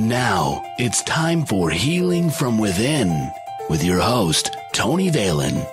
And now, it's time for Healing from Within with your host, Tony Valen.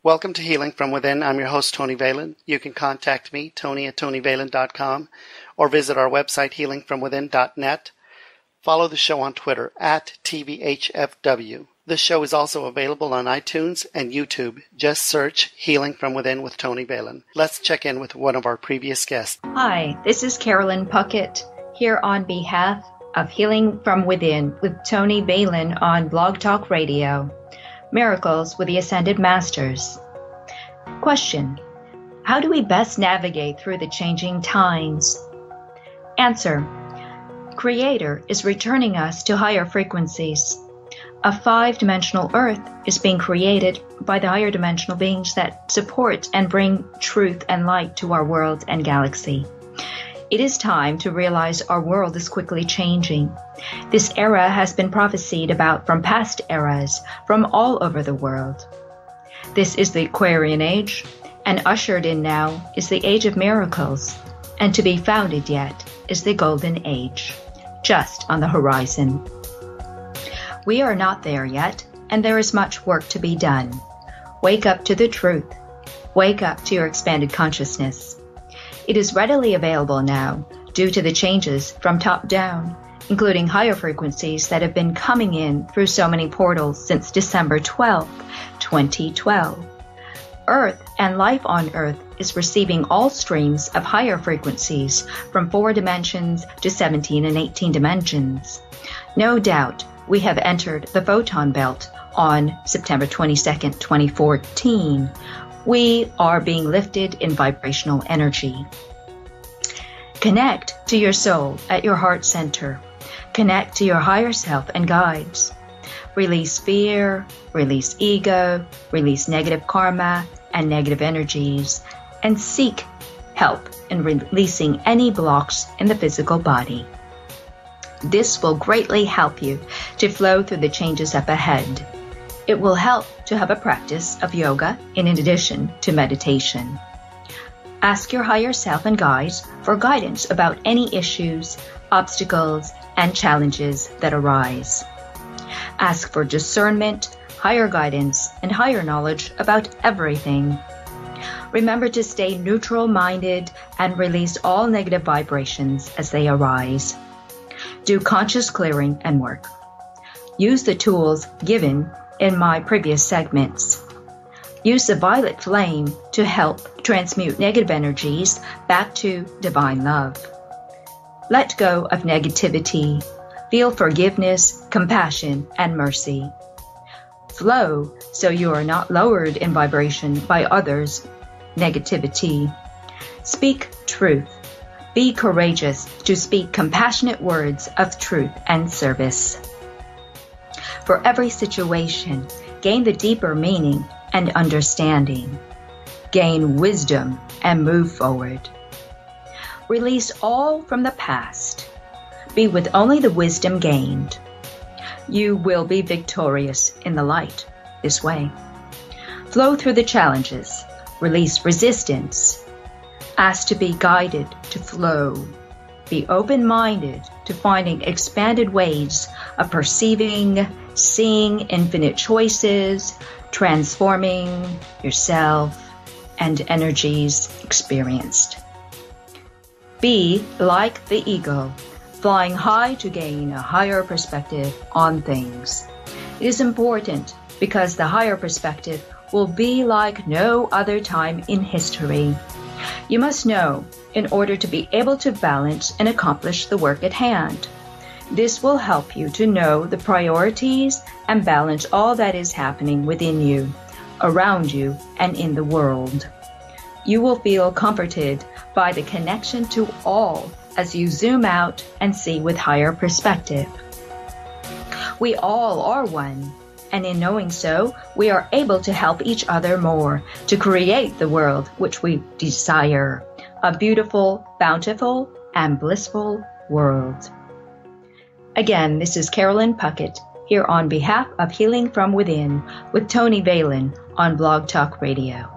Welcome to Healing from Within. I'm your host, Tony Valen. You can contact me, tony@tonyvalen.com, or visit our website, healingfromwithin.net. Follow the show on Twitter, @TVHFW. This show is also available on iTunes and YouTube. Just search Healing from Within with Tony Valen. Let's check in with one of our previous guests. Hi, this is Carolyn Puckett, here on behalf of Healing from Within with Tony Valen on Blog Talk Radio. Miracles with the Ascended Masters. Question: how do we best navigate through the changing times? Answer: Creator is returning us to higher frequencies. A 5-dimensional Earth is being created by the higher dimensional beings that support and bring truth and light to our world and galaxy. It is time to realize our world is quickly changing. This era has been prophesied about from past eras from all over the world. This is the Aquarian Age, and ushered in now is the Age of Miracles, and to be founded yet is the Golden Age, just on the horizon. We are not there yet, and there is much work to be done. Wake up to the truth. Wake up to your expanded consciousness. It is readily available now due to the changes from top down, including higher frequencies that have been coming in through so many portals since December 12, 2012. Earth and life on Earth is receiving all streams of higher frequencies from 4 dimensions to 17 and 18 dimensions. No doubt we have entered the photon belt on September 22nd, 2014. We are being lifted in vibrational energy. Connect to your soul at your heart center. Connect to your higher self and guides. Release fear, release ego, release negative karma and negative energies, and seek help in releasing any blocks in the physical body. This will greatly help you to flow through the changes up ahead. It will help to have a practice of yoga in addition to meditation. Ask your higher self and guides for guidance about any issues, obstacles, and challenges that arise. Ask for discernment, higher guidance, and higher knowledge about everything. Remember to stay neutral-minded and release all negative vibrations as they arise. Do conscious clearing and work. Use the tools given in my previous segments. Use the violet flame to help transmute negative energies back to divine love. Let go of negativity. Feel forgiveness, compassion, and mercy. Flow so you are not lowered in vibration by others' negativity. Speak truth. Be courageous to speak compassionate words of truth and service. For every situation, gain the deeper meaning and understanding. Gain wisdom and move forward. Release all from the past. Be with only the wisdom gained. You will be victorious in the light this way. Flow through the challenges. Release resistance. Ask to be guided to flow. Be open-minded to finding expanded ways of perceiving, seeing infinite choices, transforming yourself and energies experienced. Be like the eagle, flying high to gain a higher perspective on things. It is important because the higher perspective will be like no other time in history. You must know in order to be able to balance and accomplish the work at hand. This will help you to know the priorities and balance all that is happening within you, around you, and in the world. You will feel comforted by the connection to all as you zoom out and see with higher perspective. We all are one, and in knowing so, we are able to help each other more to create the world which we desire, a beautiful, bountiful, and blissful world. Again, this is Carolyn Puckett here on behalf of Healing from Within with Tony Valen on Blog Talk Radio.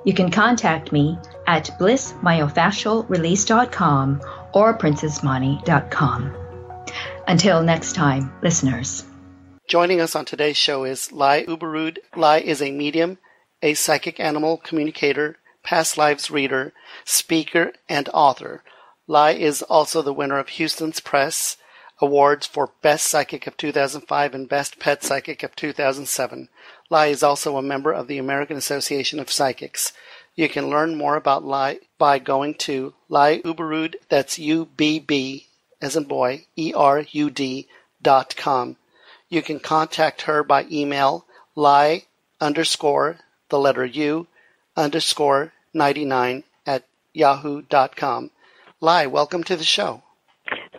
You can contact me at blissmyofascialrelease.com or princessmani.com. Until next time, listeners. Joining us on today's show is Lai Ubberud. Lai is a medium, a psychic animal communicator, past lives reader, speaker, and author. Lai is also the winner of Houston's Press Awards for Best Psychic of 2005 and Best Pet Psychic of 2007. Lai is also a member of the American Association of Psychics. You can learn more about Lai by going to Lai Ubberud, that's UBB, as in boy, ERUD.com. You can contact her by email, Lai_99@yahoo.com. Lai, welcome to the show.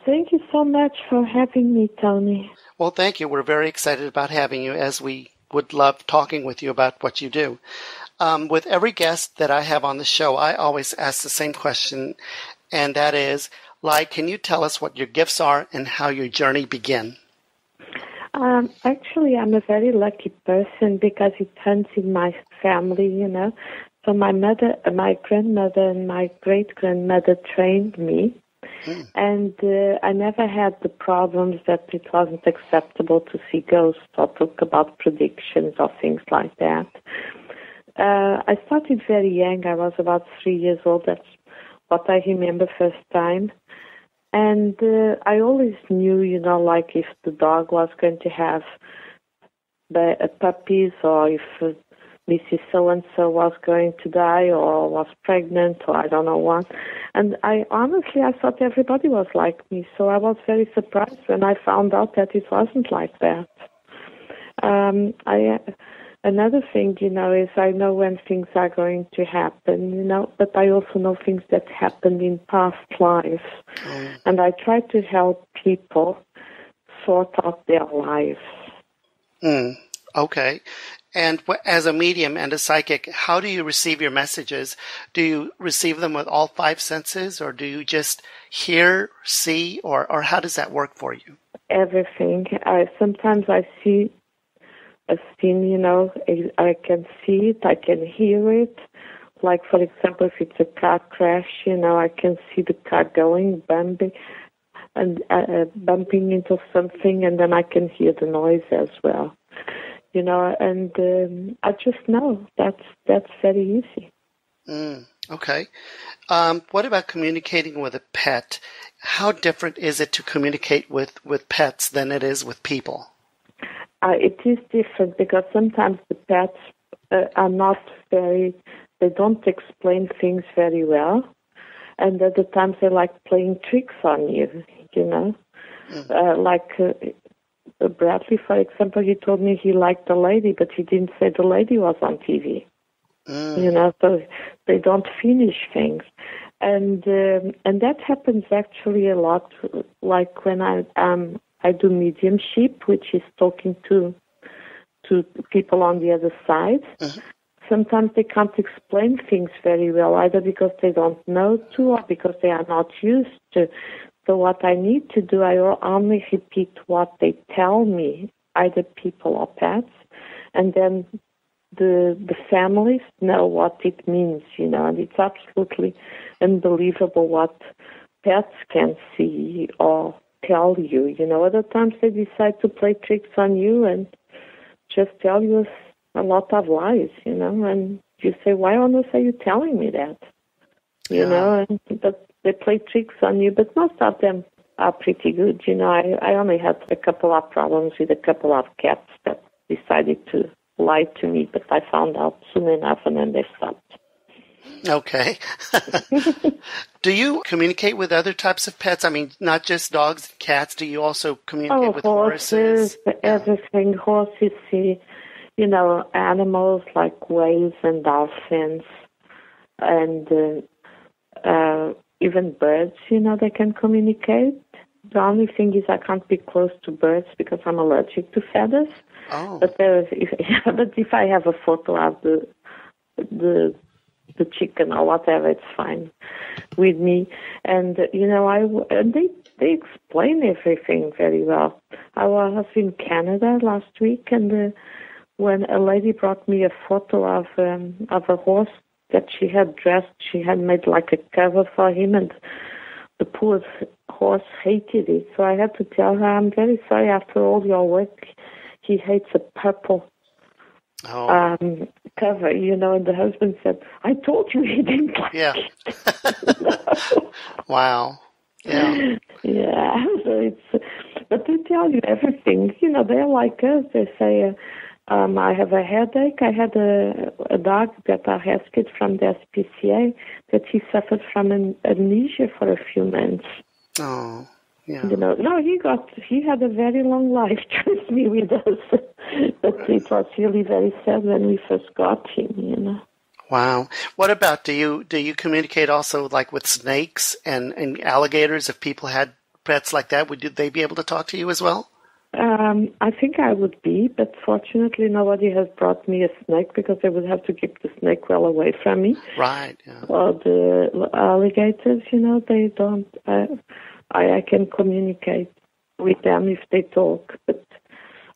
Thank you so much for having me, Tony. Well, thank you. We're very excited about having you, as we would love talking with you about what you do. With every guest that I have on the show, I always ask the same question, and that is, Lai, can you tell us what your gifts are and how your journey began? Actually, I'm a very lucky person because it runs in my family, you know. So my mother, my grandmother, and my great-grandmother trained me. And I never had the problems that it wasn't acceptable to see ghosts or talk about predictions or things like that. I started very young. I was about 3 years old. That's what I remember first time. And I always knew, you know, like if the dog was going to have puppies or if Mrs. So-and-so was going to die or was pregnant or I don't know what. And I thought everybody was like me. So I was very surprised when I found out that it wasn't like that. Another thing, you know, is I know when things are going to happen, you know, but I also know things that happened in past lives. And I try to help people sort out their lives. Okay. And as a medium and a psychic, how do you receive your messages? Do you receive them with all five senses, or do you just hear, see, or how does that work for you? Everything. Sometimes I see a scene, you know, I can see it, I can hear it. Like, for example, if it's a car crash, you know, I can see the car going, bumping into something, and then I can hear the noise as well. You know, and I just know that's very easy. Okay. What about communicating with a pet? How different is it to communicate with pets than it is with people? It is different because sometimes the pets are not they don't explain things very well. And other times they like playing tricks on you, you know. Bradley, for example, he told me he liked the lady, but he didn't say the lady was on TV. You know, so they don't finish things. And that happens actually a lot, like when I do mediumship, which is talking to people on the other side. Sometimes they can't explain things very well, either because they don't know to or because they are not used to. So what I need to do, I only repeat what they tell me, either people or pets, and then the families know what it means, you know, and it's absolutely unbelievable what pets can see or tell you, you know. Other times they decide to play tricks on you and just tell you a lot of lies, you know, and you say, why on earth are you telling me that? You know, but they play tricks on you, but most of them are pretty good. You know, I only had a couple of problems with a couple of cats that decided to lied to me, but I found out soon enough, and then they stopped. Okay. Do you communicate with other types of pets? I mean, not just dogs and cats. Do you also communicate with horses? Everything. Horses see, animals like whales and dolphins, and even birds, they can communicate. The only thing is I can't be close to birds because I'm allergic to feathers. Oh. But if I have a photo of the chicken or whatever, it's fine with me. And they explain everything very well. I was in Canada last week, and when a lady brought me a photo of a horse that she had dressed, she had made like a cover for him, and the poor horse hated it. So I had to tell her, I'm very sorry, after all your work, he hates a purple cover, and the husband said, I told you he didn't like it. Wow. Yeah. Yeah, so but they tell you everything. They're like us. They say, I have a headache. I had a dog that I rescued from the SPCA that he suffered from amnesia for a few months. Oh, yeah. No, he had a very long life, trust me, with us. But it was really very sad when we first got him, Wow. What about, do you communicate also like with snakes and alligators? If people had pets like that, would they be able to talk to you as well? I think I would be, but fortunately nobody has brought me a snake because they would have to keep the snake well away from me. Right. Yeah. Or the alligators, they don't. I can communicate with them if they talk, but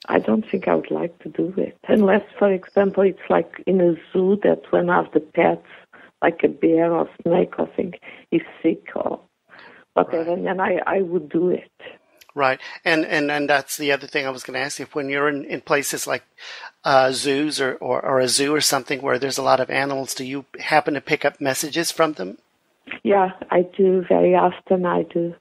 I don't think I would like to do it. Unless, for example, it's like in a zoo that one of the pets, like a bear or snake or thing, is sick or whatever, right. And I would do it. Right. And that's the other thing I was going to ask you. When you're in places like zoos or a zoo or something where there's a lot of animals, do you happen to pick up messages from them? Yeah, I do. Very often I do.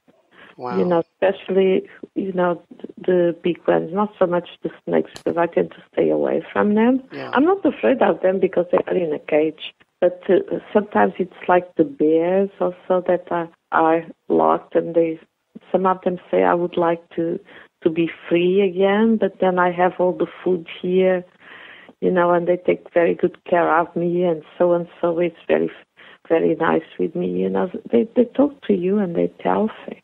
Wow. Especially, the big ones, not so much the snakes, because I tend to stay away from them. Yeah. I'm not afraid of them because they are in a cage. But sometimes it's like the bears also that are locked, and some of them say, I would like to be free again, but then I have all the food here, and they take very good care of me, and so it's very, very nice with me. They talk to you and they tell things.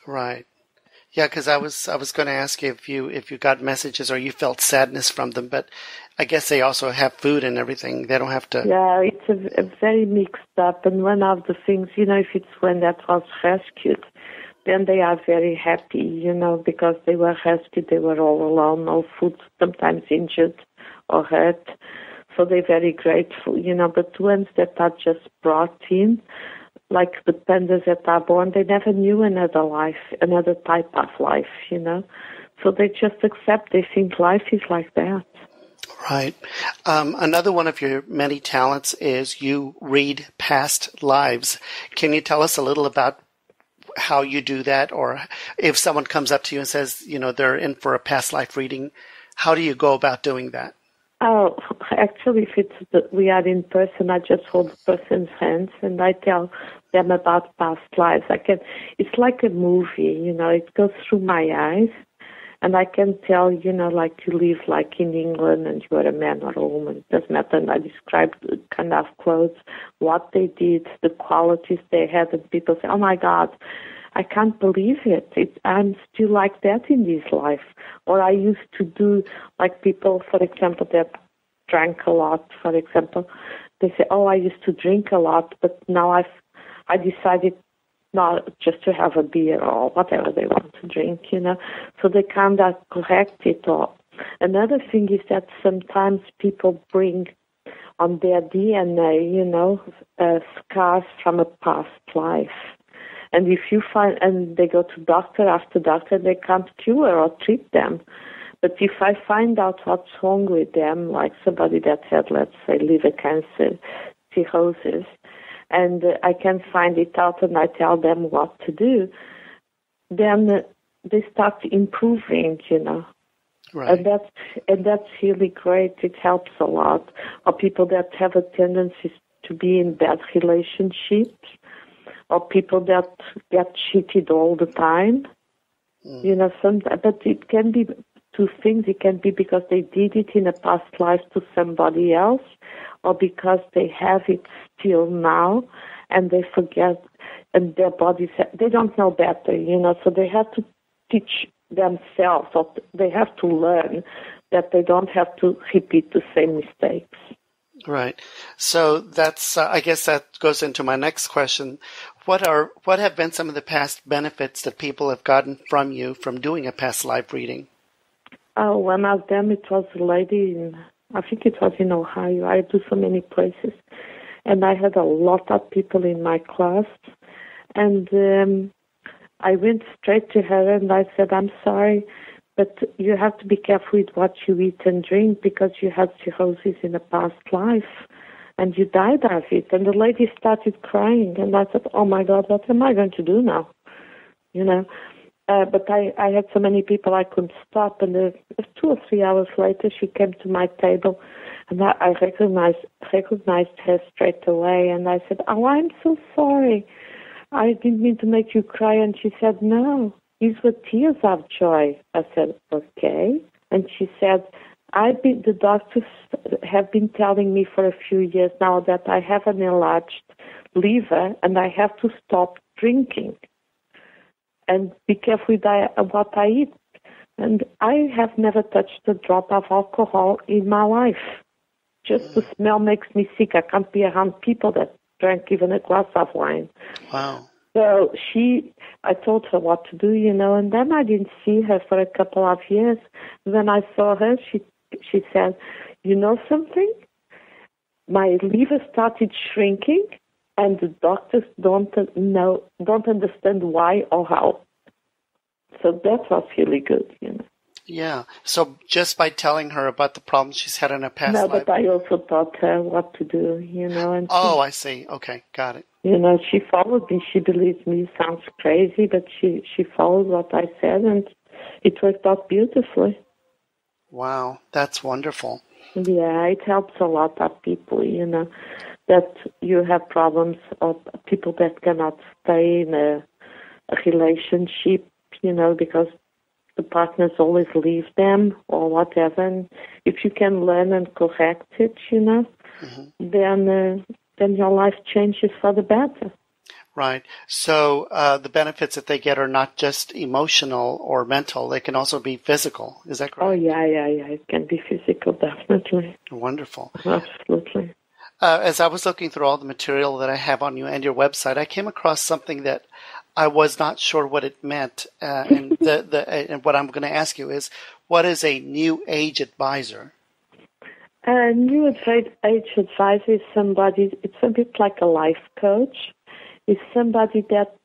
Right. Yeah, because I was going to ask you if you got messages or you felt sadness from them, but I guess they also have food and everything. They don't have to. Yeah, it's a very mixed up, and one of the things, if it's when that was rescued, then they are very happy, because they were rescued, they were all alone, no food, sometimes injured or hurt, so they're very grateful, but ones that are just brought in, like the pandas that are born, they never knew another life, another type of life, so they just accept, they think life is like that. Right. Another one of your many talents is you read past lives. Can you tell us a little about how you do that, or if someone comes up to you and says, they're in for a past life reading, how do you go about doing that? Oh, actually, if we are in person, I just hold the person's hands and I tell them about past lives. It's like a movie, it goes through my eyes, and I can tell, like you live like in England and you are a man or a woman. It doesn't matter. And I describe the kind of clothes, what they did, the qualities they had, and people say, oh my God, I can't believe it. I'm still like that in this life. Or I used to do, like people, for example, that drank a lot, for example. They say, oh, I used to drink a lot, but now I decided not just to have a beer or whatever they want to drink, So they kind of correct it all. Another thing is that sometimes people bring on their DNA, scars from a past life. And if you find, and they go to doctor after doctor, they can't cure or treat them. But if I find out what's wrong with them, like somebody that had, let's say, liver cancer, cirrhosis, and I can find it out and I tell them what to do, then they start improving, Right. And that's really great. It helps a lot. Or people that have a tendency to be in bad relationships, or people that get cheated all the time. But it can be two things. It can be because they did it in a past life to somebody else, or because they have it still now, and they forget, and their bodies, they don't know better, so they have to teach themselves, or they have to learn that they don't have to repeat the same mistakes. Right. So that's, I guess that goes into my next question. What have been some of the past benefits that people have gotten from you from doing a past life reading? Oh, one of them, it was a lady I think it was in Ohio. I do so many places. And I had a lot of people in my class. And I went straight to her and I said, I'm sorry, but you have to be careful with what you eat and drink because you had cirrhosis in a past life and you died of it. And the lady started crying and I said, oh my God, what am I going to do now? But I had so many people I couldn't stop. And 2 or 3 hours later, she came to my table and I recognized her straight away. And I said, oh, I'm so sorry. I didn't mean to make you cry. And she said, no, these were tears of joy. I said, okay. And she said, the doctors have been telling me for a few years now that I have an enlarged liver and I have to stop drinking and be careful with what I eat. And I have never touched a drop of alcohol in my life. Just the smell makes me sick. I can't be around people that drank even a glass of wine. Wow. So I told her what to do, and then I didn't see her for a couple of years. When I saw her, she said, you know something? My liver started shrinking, and the doctors don't understand why or how. So that was really good, Yeah. So just by telling her about the problems she's had in her past life. No, but I also taught her what to do, And I see. Okay, got it. She followed me. She believes me. It sounds crazy, but she followed what I said, and it worked out beautifully. Wow, that's wonderful. Yeah, it helps a lot of people, that you have problems, or people that cannot stay in a relationship, because the partners always leave them or whatever. And if you can learn and correct it, then your life changes for the better. Right. So the benefits that they get are not just emotional or mental. They can also be physical. Is that correct? Oh, yeah. It can be physical, definitely. Wonderful. Absolutely. As I was looking through all the material that I have on you and your website, I came across something that I was not sure what it meant. And and what I'm going to ask you is, what is a New Age advisor? A New Age advisor is somebody, it's a bit like a life coach. It's somebody that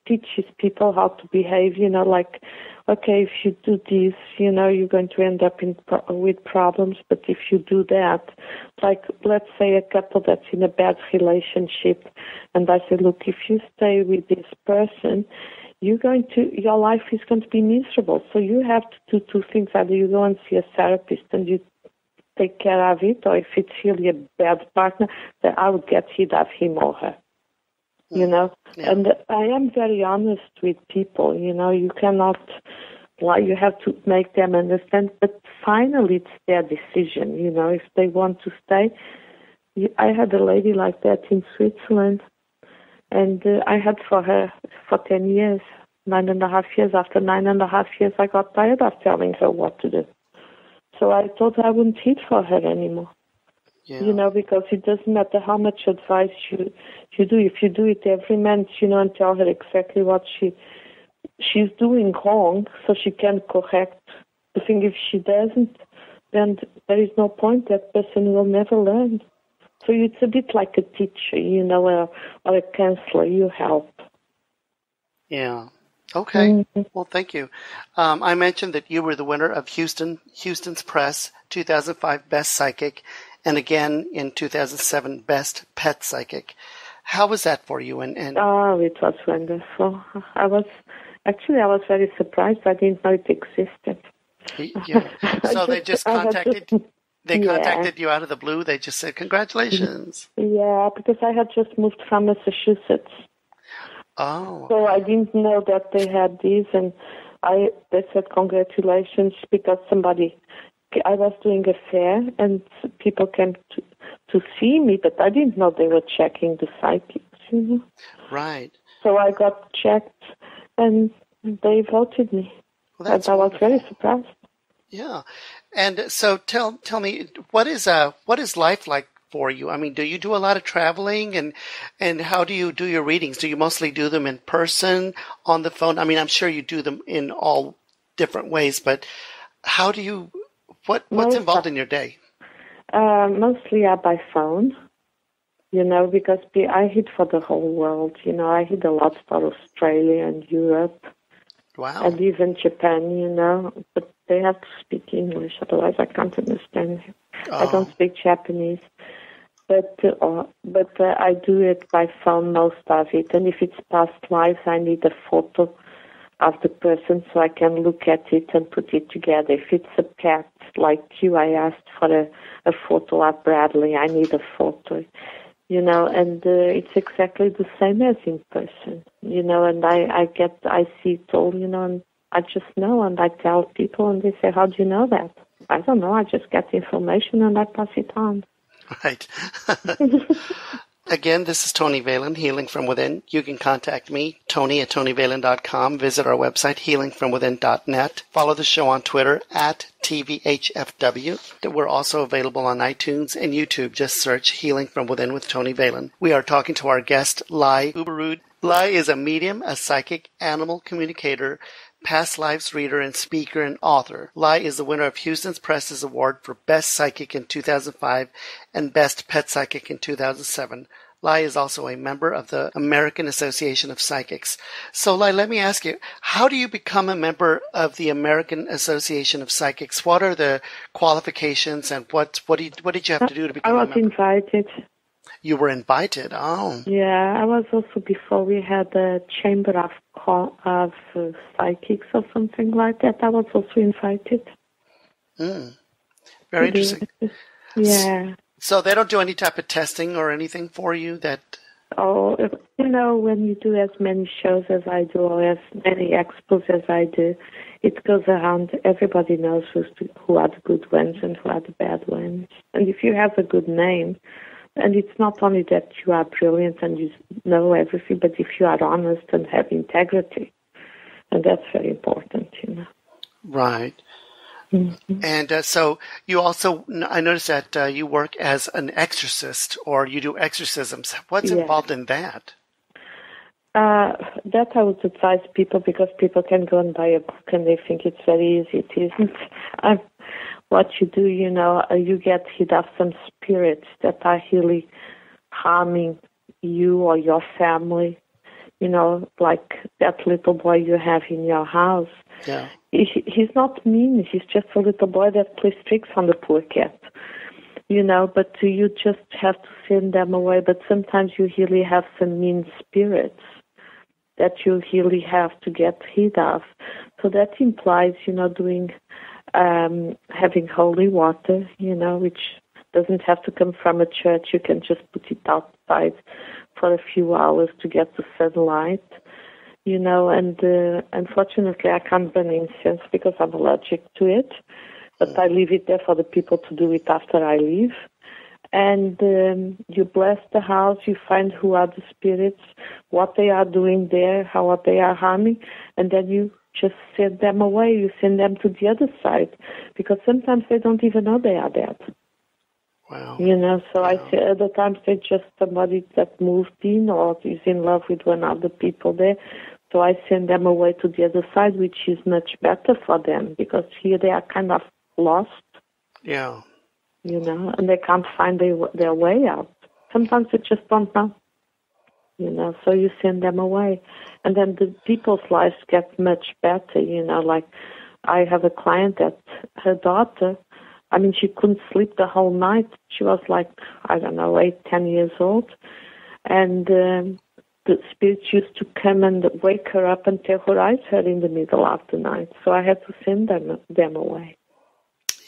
teaches people how to behave, like, okay, if you do this, you're going to end up with problems, but if you do that, like, let's say a couple that's in a bad relationship, and I say, look, if you stay with this person, your life is going to be miserable, so you have to do two things. Either you go and see a therapist and you take care of it, or if it's really a bad partner, then I would get rid of him or her. Yeah. And I am very honest with people, you cannot, you have to make them understand, but finally it's their decision, if they want to stay. I had a lady like that in Switzerland, and I had for her for 10 years, 9.5 years. After 9.5 years, I got tired of telling her what to do. So I thought I wouldn't hit for her anymore. Yeah. Because it doesn't matter how much advice you do. If you do it every month, and tell her exactly what she's doing wrong, so she can correct the thing. If she doesn't, then there is no point. That person will never learn. So it's a bit like a teacher, or a counselor. You help. Yeah. Okay. Mm-hmm. Well, thank you. I mentioned that you were the winner of Houston's Press 2005 Best Psychic, and again in 2007 Best Pet Psychic. How was that for you? Oh, it was wonderful. I was very surprised. I didn't know it existed. Yeah. So they just contacted you out of the blue. They just said, congratulations. Yeah, because I had just moved from Massachusetts. Oh. So I didn't know that they had these, and they said congratulations because I was doing a fair and people came to see me, but I didn't know they were checking the psychics, Right. So I got checked and they voted me. Well, that's I was wonderful. very surprised. Yeah. And so tell me, what is life like for you? I mean, do you do a lot of traveling, and how do you do your readings? Do you mostly do them in person, on the phone? I mean, I'm sure you do them in all different ways, but how do you, what's involved in your day? Mostly by phone, because I hit for the whole world. I hit a lot for Australia and Europe. Wow. And even Japan, but they have to speak English, otherwise I can't understand. I don't speak Japanese, but I do it by phone, most of it. And if it's past lives, I need a photo of the person so I can look at it and put it together. If it's a pet like you, I asked for a photo of Bradley. I need a photo. And it's exactly the same as in person, and I see it all, and I just know, and I tell people, and they say, how do you know that? I don't know, I just get information and I pass it on. Right. Again, this is Tony Valen, Healing from Within. You can contact me, Tony at TonyValen.com. Visit our website, healingfromwithin.net. Follow the show on Twitter at TVHFW. We're also available on iTunes and YouTube. Just search Healing from Within with Tony Valen. We are talking to our guest, Lai Ubberud. Lai is a medium, a psychic, animal communicator, past lives reader, and speaker and author. Lai is the winner of Houston Press's Award for Best Psychic in 2005 and Best Pet Psychic in 2007. Lai is also a member of the American Association of Psychics. So, Lai, let me ask you, how do you become a member of the American Association of Psychics? What are the qualifications, and what did you have to do to become a member? I was invited. You were invited? Oh. Yeah, I was also, before we had a chamber of psychics or something like that, I was also invited. Very interesting. Yeah. So they don't do any type of testing or anything for you that... Oh, when you do as many shows as I do, or as many expos as I do, it goes around. Everybody knows who are the good ones and who are the bad ones. And if you have a good name, and it's not only that you are brilliant and you know everything, but if you are honest and have integrity, and that's very important, Right. Mm-hmm. And so you also, I noticed that you work as an exorcist, or you do exorcisms. What's involved in that? That I would advise people, because people can go and buy a book and they think it's very easy. It isn't. What you do, you get rid of some spirits that are really harming you or your family. Like that little boy you have in your house. Yeah. He's not mean. He's just a little boy that plays tricks on the poor cat. But you just have to send them away. But sometimes you really have some mean spirits that you really have to get rid of. So that implies, doing, having holy water, which doesn't have to come from a church. You can just put it outside for a few hours to get the sunlight. And unfortunately I can't burn incense because I'm allergic to it, but I leave it there for the people to do it after I leave. And you bless the house, you find who are the spirits, what they are doing there, what they are harming, and then you just send them away, you send them to the other side, because sometimes they don't even know they are dead. Wow. So I say other times they're just somebody that moved in or is in love with one of the people there. So I send them away to the other side, which is much better for them, because here they are kind of lost. Yeah. And they can't find their way out. Sometimes they just don't know. So you send them away. And then the people's lives get much better, like I have a client that her daughter, she couldn't sleep the whole night. She was like, 8, 10 years old. And the spirits used to come and wake her up and terrorize her in the middle of the night. So I had to send them away.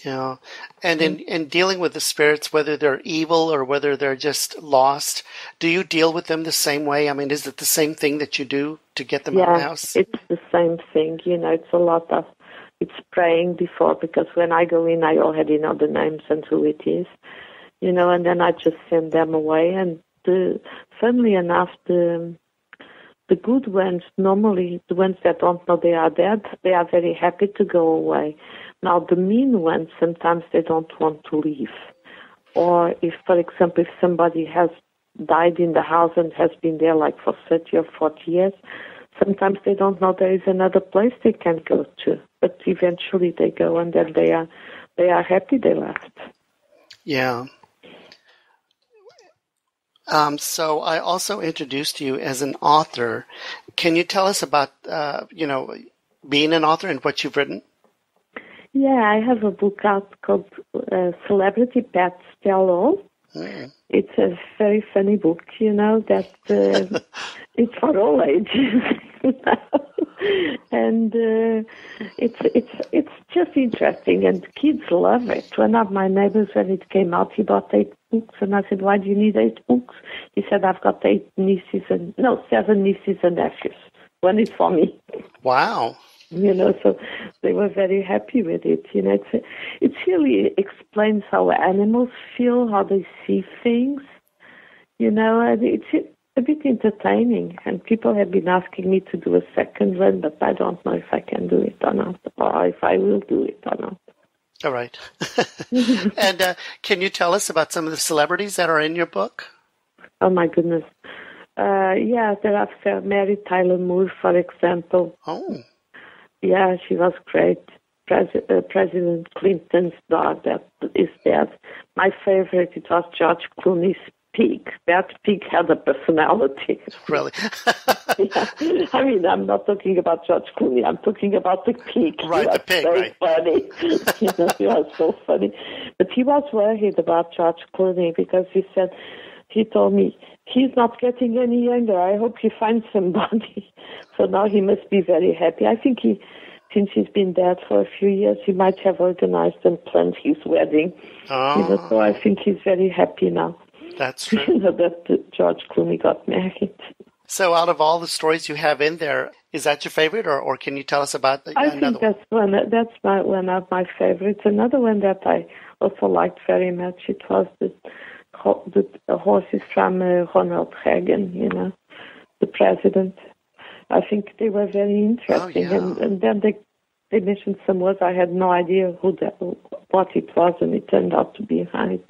Yeah. And in dealing with the spirits, whether they're evil or whether they're just lost, do you deal with them the same way? I mean, is it the same thing that you do to get them out of the house? Yeah, it's the same thing. It's a lot of, it's praying before, because when I go in, I already know the names and who it is, and then I just send them away. And funnily enough, the good ones, normally the ones that don't know they are dead, they are very happy to go away. Now, the mean ones, sometimes they don't want to leave. Or if, for example, if somebody has died in the house and has been there like for 30 or 40 years, sometimes they don't know there is another place they can go to. But eventually they go, and then they are happy they left. Yeah. So I also introduced you as an author. Can you tell us about, being an author and what you've written? Yeah, I have a book out called Celebrity Pets Tell All. Mm. It's a very funny book, that it's for all ages. And it's just interesting, and kids love it. One of my neighbors, when it came out, he bought 8 books, and I said, "Why do you need 8 books?" He said, "I've got 7 nieces and nephews. One is for me." Wow. So they were very happy with it. It really explains how animals feel, how they see things. And it's a bit entertaining. And people have been asking me to do a second one, but I don't know if I can do it or not, or if I will do it or not. All right. And can you tell us about some of the celebrities that are in your book? Oh, my goodness. There are Mary Tyler Moore, for example. Oh. Yeah, she was great. President Clinton's dog that is dead. My favorite, it was George Clooney's pig. That pig had a personality. Really? Yeah. I mean, I'm not talking about George Clooney. I'm talking about the pig. Right, the pig, so right. Funny. He was so funny. But he was worried about George Clooney because he told me, "He's not getting any younger. I hope he finds somebody." So now he must be very happy. I think since he's been dead for a few years, he might have organized and planned his wedding. Oh. So I think he's very happy now. That's true. That George Clooney got married. So out of all the stories you have in there, is that your favorite, or can you tell us about I think that's one of my favorites. Another one that I also liked very much, it was the horses from Ronald Reagan, the president. I think they were very interesting. Oh, yeah. And then they mentioned some words. I had no idea what it was, and it turned out to be right.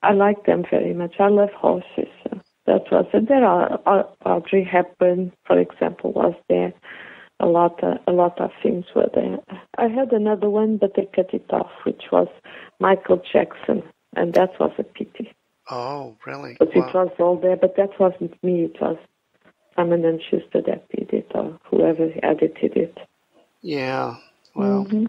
I like them very much. I love horses. That was it. There are Audrey Hepburn, for example, was there. A lot of things were there. I had another one, but they cut it off, which was Michael Jackson, and that was a pity. Oh, really? But it was all there, but that wasn't me. It was Simon & Schuster that did it, or whoever edited it. Yeah. Wow. Mm-hmm.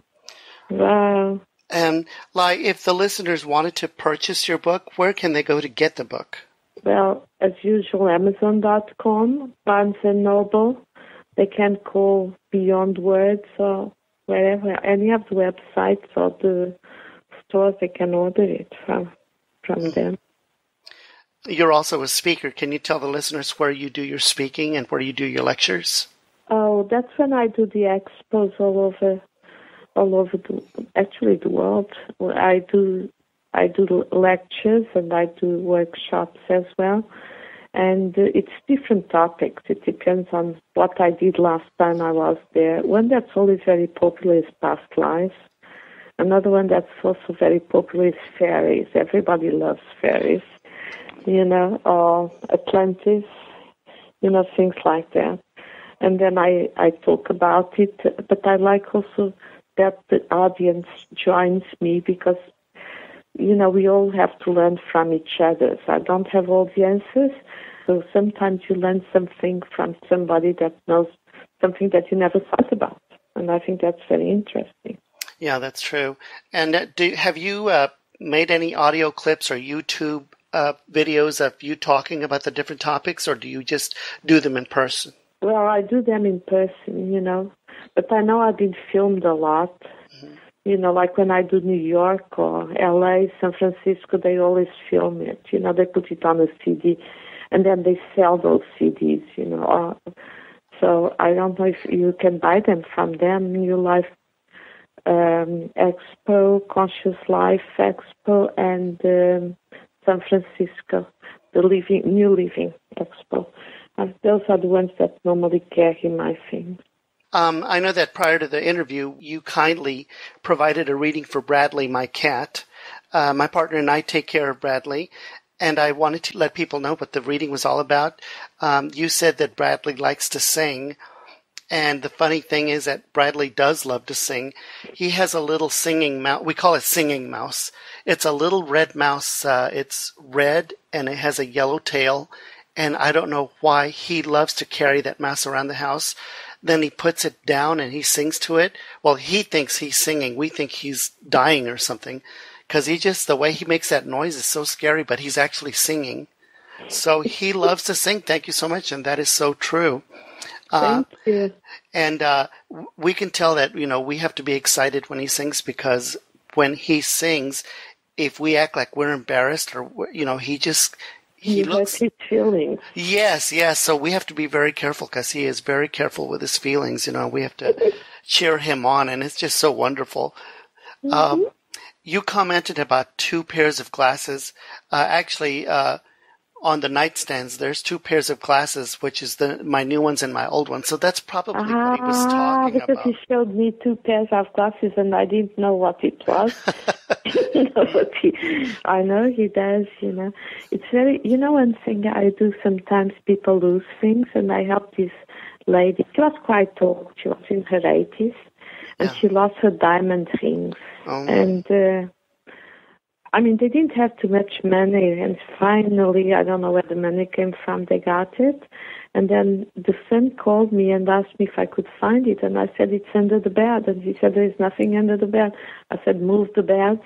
Wow. And, if the listeners wanted to purchase your book, where can they go to get the book? Well, as usual, Amazon.com, Barnes & Noble. They can call Beyond Words or wherever, any of the websites or the stores, they can order it from them. You're also a speaker. Can you tell the listeners where you do your speaking and where you do your lectures? Oh, that's when I do the expos all over the world. I do lectures and I do workshops as well. And it's different topics. It depends on what I did last time I was there. One that's always very popular is past lives. Another one that's also very popular is fairies. Everybody loves fairies, or Atlantis, things like that. And then I talk about it, but I like also that the audience joins me because, we all have to learn from each other. So I don't have all the answers. So sometimes you learn something from somebody that knows something that you never thought about. And I think that's very interesting. Yeah, that's true. And have you made any audio clips or YouTube videos of you talking about the different topics, or do you just do them in person? Well, I do them in person, but I know I've been filmed a lot. Like when I do New York or LA, San Francisco, they always film it. They put it on a CD, and then they sell those CDs, So I don't know if you can buy them from them. New Life Expo, Conscious Life Expo, and San Francisco, the New Living Expo. Those are the ones that normally carry my things. I know that prior to the interview, you kindly provided a reading for Bradley, my cat. My partner and I take care of Bradley, and I wanted to let people know what the reading was all about. You said that Bradley likes to sing, and the funny thing is that Bradley does love to sing. He has a little singing mouse. We call it singing mouse. It's a little red mouse. It's red, and it has a yellow tail, and I don't know why he loves to carry that mouse around the house. Then he puts it down and he sings to it. Well, he thinks he's singing. We think he's dying or something, because the way he makes that noise is so scary, but he's actually singing. So he loves to sing. Thank you so much. And that is so true. Thank you. And we can tell that, we have to be excited when he sings, because when he sings, if we act like we're embarrassed or, he looks his feelings. Yes. So we have to be very careful, because he is very careful with his feelings. We have to cheer him on, and it's just so wonderful. Mm-hmm. You commented about 2 pairs of glasses. Actually, on the nightstands, there's 2 pairs of glasses, which is my new ones and my old ones. So that's probably what he was talking because about. He showed me 2 pairs of glasses, and I didn't know what it was. But I know he does, It's very, one thing I do sometimes, people lose things, and I helped this lady. She was quite old. She was in her 80s, and she lost her diamond rings. Oh. And, they didn't have too much money, and finally, I don't know where the money came from, they got it. And then the son called me and asked me if I could find it, and I said, it's under the bed. And he said, there's nothing under the bed. I said, move the bed.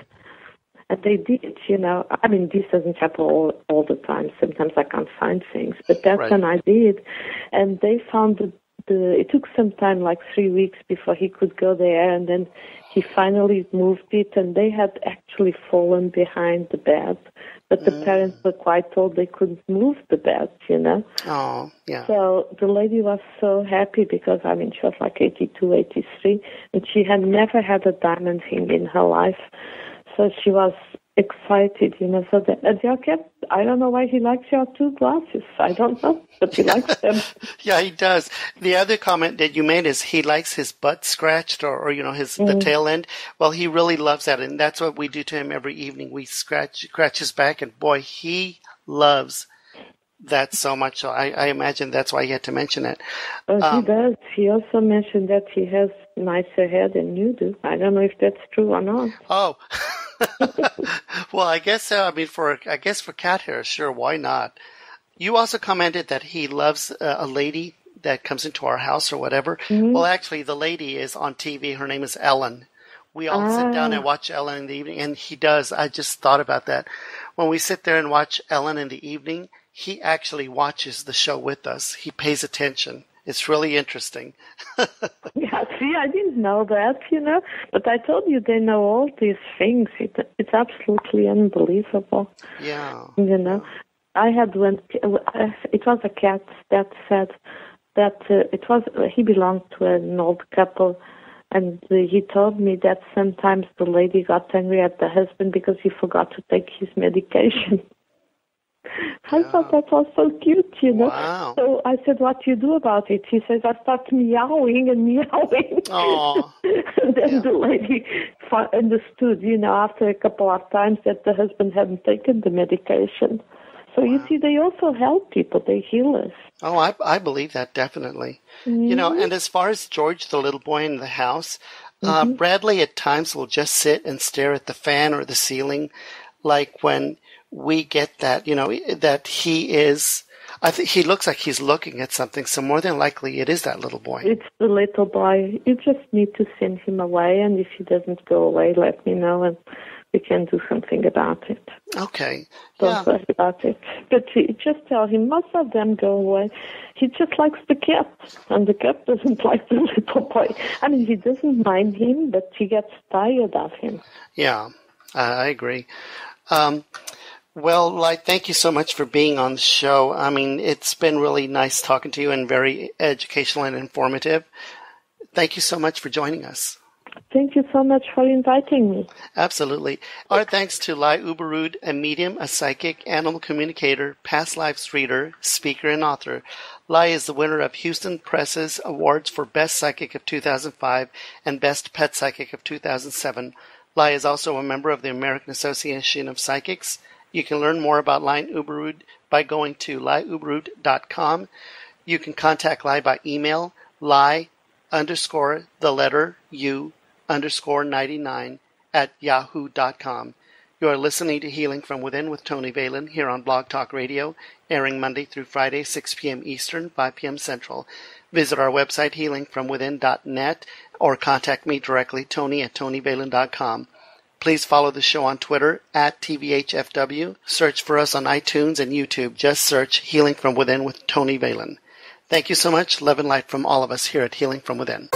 And they did, this doesn't happen all the time. Sometimes I can't find things, but that's when I did. And they found it took some time, like 3 weeks before he could go there, and then he finally moved it, and they had actually fallen behind the bed. But the parents were quite told they couldn't move the bed, Oh, yeah. So the lady was so happy because, she was like 82, 83, and she had never had a diamond ring in her life. So she was excited, so that I don't know why he likes your 2 glasses. I don't know, but he likes them. Yeah, he does. The other comment that you made is he likes his butt scratched or the tail end. Well, he really loves that, and that's what we do to him every evening. We scratch his back, and boy, he loves that so much. So I imagine that's why he had to mention it. He does. He also mentioned that he has nicer hair than you do. I don't know if that's true or not. Oh. Well, I guess so. For cat hair, sure, why not? You also commented that he loves a lady that comes into our house or whatever. Mm-hmm. Well, actually, the lady is on TV. Her name is Ellen. We all sit down and watch Ellen in the evening, and he does. I just thought about that. When we sit there and watch Ellen in the evening, he actually watches the show with us. He pays attention. It's really interesting. Yeah, see, I didn't know that, but I told you they know all these things. It's absolutely unbelievable. Yeah. I had one, it was a cat that said that he belonged to an old couple, and he told me that sometimes the lady got angry at the husband because he forgot to take his medication. I thought that was so cute, Wow. So I said, what do you do about it? He says, I start meowing and meowing. Oh. And then the lady understood, after a couple of times that the husband hadn't taken the medication. So you see, they also help people. They heal us. Oh, I believe that, definitely. Mm-hmm. And as far as George, the little boy in the house, Bradley at times will just sit and stare at the fan or the ceiling, like when we get that, that he is, I think he looks like he's looking at something, so more than likely it is that little boy. It's the little boy. You just need to send him away, and if he doesn't go away, let me know, and we can do something about it. Okay. Don't worry about it. But just tell him, most of them go away. He just likes the cat, and the cat doesn't like the little boy. I mean, he doesn't mind him, but he gets tired of him. Yeah, I agree. Well, Lai, thank you so much for being on the show. I mean, it's been really nice talking to you and very educational and informative. Thank you so much for joining us. Thank you so much for inviting me. Absolutely. Our thanks to Lai Ubberud, a medium, a psychic, animal communicator, past lives reader, speaker, and author. Lai is the winner of Houston Press's awards for Best Psychic of 2005 and Best Pet Psychic of 2007. Lai is also a member of the American Association of Psychics. You can learn more about Lai Ubberud by going to laiubberud.com. You can contact Lai by email, Lai_U_99 You are listening to Healing from Within with Tony Valen here on Blog Talk Radio, airing Monday through Friday, 6 p.m. Eastern, 5 p.m. Central. Visit our website, healingfromwithin.net, or contact me directly, Tony@TonyValen.com. Please follow the show on Twitter @TVHFW. Search for us on iTunes and YouTube. Just search Healing from Within with Tony Valen. Thank you so much. Love and light from all of us here at Healing from Within.